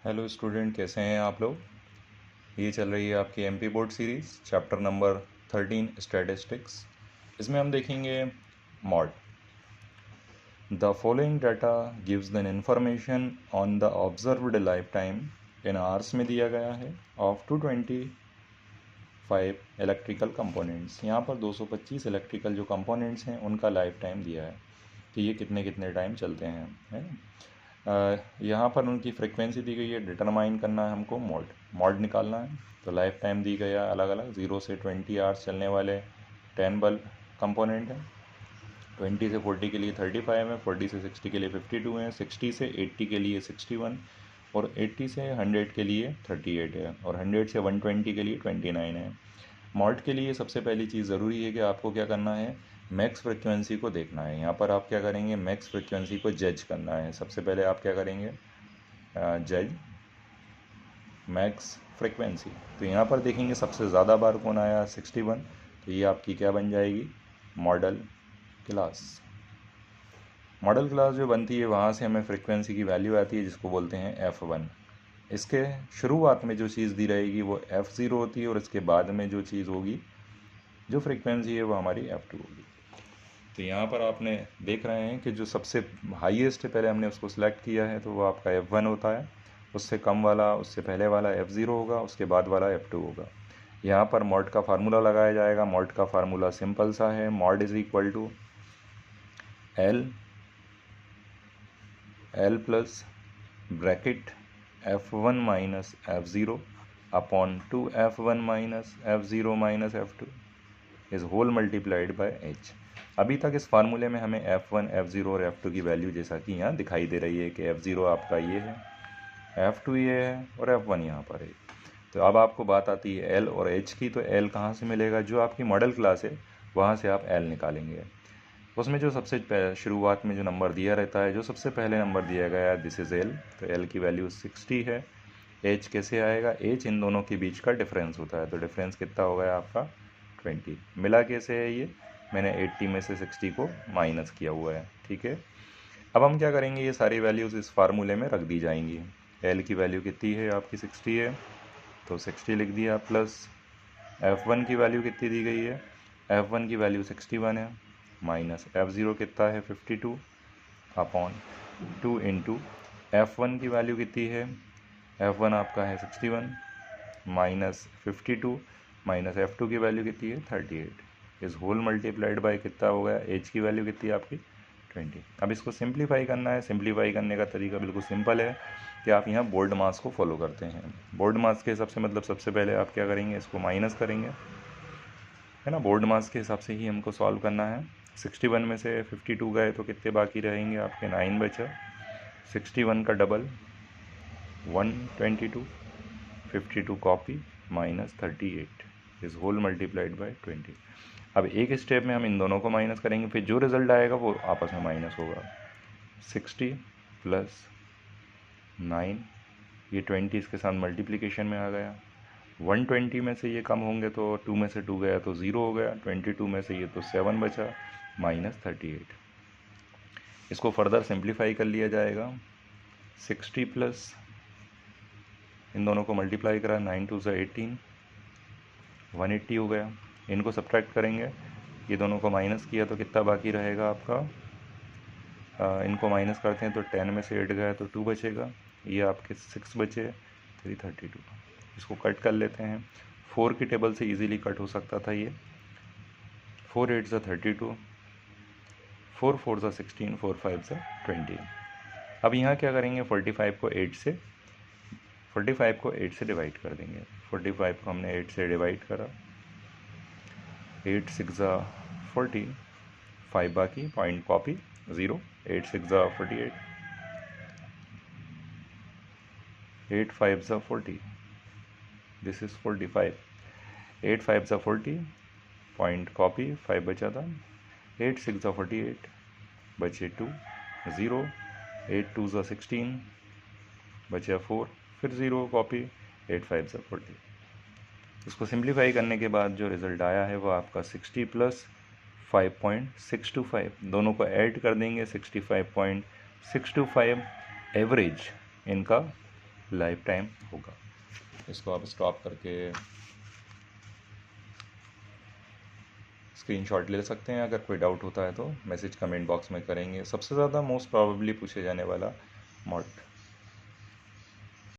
Hello student, कैसे हैं आप लोग। ये चल रही है आपकी MP board series, chapter number 13 statistics. इसमें हम देखेंगे mode. The following data gives than information on the observed life time in hours में दिया गया है ऑफ 225 इलेक्ट्रिकल कंपोनेंट्स। यहाँ पर 225 इलेक्ट्रिकल जो कंपोनेंट्स हैं उनका लाइफ टाइम दिया है कि ये कितने कितने टाइम चलते हैं, है ना। यहाँ पर उनकी फ्रिक्वेंसी दी गई है, डिटरमाइन करना है हमको मॉड निकालना है। तो लाइफ टाइम दी गई है अलग अलग, 0 से 20 आवर्स चलने वाले 10 बल्ब कंपोनेंट हैं। 20 से 40 के लिए 35 है, 40 से 60 के लिए 52 है, 60 से 80 के लिए 61 और 80 से 100 के लिए 38 है और 100 से 120 के लिए 29 है। मॉड के लिए सबसे पहली चीज़ ज़रूरी है कि आपको क्या करना है, मैक्स फ्रिक्वेंसी को देखना है। यहाँ पर आप क्या करेंगे, मैक्स फ्रिक्वेंसी को जज करना है। सबसे पहले आप क्या करेंगे, जज मैक्स फ्रिक्वेंसी। तो यहाँ पर देखेंगे सबसे ज़्यादा बार कौन आया, 61। तो ये आपकी क्या बन जाएगी, मॉडल क्लास। मॉडल क्लास जो बनती है वहाँ से हमें फ्रिक्वेंसी की वैल्यू आती है जिसको बोलते हैं F1। इसके शुरुआत में जो चीज़ दी रहेगी वो F0 होती है और इसके बाद में जो चीज़ होगी, जो फ्रिक्वेंसी है वो हमारी F2 होगी। तो यहाँ पर आपने देख रहे हैं कि जो सबसे हाईएस्ट है पहले हमने उसको सिलेक्ट किया है तो वो आपका F1 होता है। उससे कम वाला, उससे पहले वाला F0 होगा, उसके बाद वाला F2 होगा। यहाँ पर मॉड का फार्मूला लगाया जाएगा। मॉड का फार्मूला सिंपल सा है, mode is equal to L plus bracket F1 minus F0 upon 2F1 minus F0 minus F2 is whole multiplied by H। अभी तक इस फार्मूले में हमें F1, F0 और F2 की वैल्यू जैसा कि यहाँ दिखाई दे रही है कि F0 आपका ये है, F2 ये है और F1 यहाँ पर है। तो अब आपको बात आती है L और H की। तो L कहाँ से मिलेगा, जो आपकी मॉडल क्लास है वहाँ से आप L निकालेंगे। उसमें जो सबसे शुरुआत में जो नंबर दिया रहता है, जो सबसे पहले नंबर दिया गया है, दिस इज़ L। तो L की वैल्यू 60 है। H कैसे आएगा, H इन दोनों के बीच का डिफरेंस होता है। तो डिफरेंस कितना हो गया आपका, 20। मिला कैसे है ये, मैंने 80 में से 60 को माइनस किया हुआ है, ठीक है। अब हम क्या करेंगे, ये सारी वैल्यूज़ इस फार्मूले में रख दी जाएंगी। L की वैल्यू कितनी है आपकी, 60 है, तो 60 लिख दिया, प्लस F1 की वैल्यू कितनी दी गई है, F1 की वैल्यू 61 है, माइनस F0 कितना है 52 अपॉन 2 इंटू F1 की वैल्यू कितनी है, F1 आपका है 61 माइनस 52 माइनस F2 की वैल्यू कितनी है 38 इस होल मल्टीप्लाइड बाय कितना हो गया, H की वैल्यू कितनी है आपकी 20। अब इसको सिंप्लीफाई करना है। सिंप्लीफाई करने का तरीका बिल्कुल सिंपल है कि आप यहाँ बोर्ड मास को फॉलो करते हैं। बोर्ड मास के हिसाब से मतलब सबसे पहले आप क्या करेंगे, इसको माइनस करेंगे, है ना। बोर्ड मास के हिसाब से ही हमको सॉल्व करना है। 61 में से 52 गए तो कितने बाकी रहेंगे आपके, 9 बचा। 61 का double 122, 52 copy minus 38 is whole multiplied by 20। अब एक स्टेप में हम इन दोनों को माइनस करेंगे, फिर जो रिज़ल्ट आएगा वो आपस में माइनस होगा। 60 प्लस 9, ये 20 इसके साथ मल्टीप्लिकेशन में आ गया। 120 में से ये कम होंगे तो 2 में से 2 गया तो 0 हो गया। 22 में से ये तो 7 बचा, माइनस 38। इसको फर्दर सिंप्लीफाई कर लिया जाएगा। 60 प्लस इन दोनों को मल्टीप्लाई करा, 9 2 से 18, 180 हो गया। इनको सब्ट्रैक्ट करेंगे, ये दोनों को माइनस किया तो कितना बाकी रहेगा आपका, इनको माइनस करते हैं तो 10 में से 8 गया तो 2 बचेगा। ये आपके 6 बचे, 332। इसको कट कर लेते हैं। 4 की टेबल से इजीली कट हो सकता था ये। 4 8 सा 32, 4 4 सा 16, 4 5 सा 20। अब यहाँ क्या करेंगे, 45 को 8 से डिवाइड कर देंगे। 45 को हमने 8 से डिवाइड करा, 8 6 ज़ा 40, 5 बाकी, पॉइंट कॉपी 0, 8 6 ज़ा 48, 8 5 ज़ा 40, दिस इज़ 45, 8 5 ज़ा 40, पॉइंट कॉपी 5 बचा था, 8 6 ज़ा 48 बचे 2, 0, 8 2 ज़ा 16 बचा 4, फिर 0 कॉपी, 8 5 ज़ा 40। इसको सिंप्लीफाई करने के बाद जो रिज़ल्ट आया है वो आपका 60 प्लस 5.625, दोनों को ऐड कर देंगे, 65.625 एवरेज इनका लाइफ टाइम होगा। इसको आप स्टॉप करके स्क्रीनशॉट ले सकते हैं। अगर कोई डाउट होता है तो मैसेज कमेंट बॉक्स में करेंगे। सबसे ज़्यादा मोस्ट प्रॉबेबली पूछे जाने वाला मॉड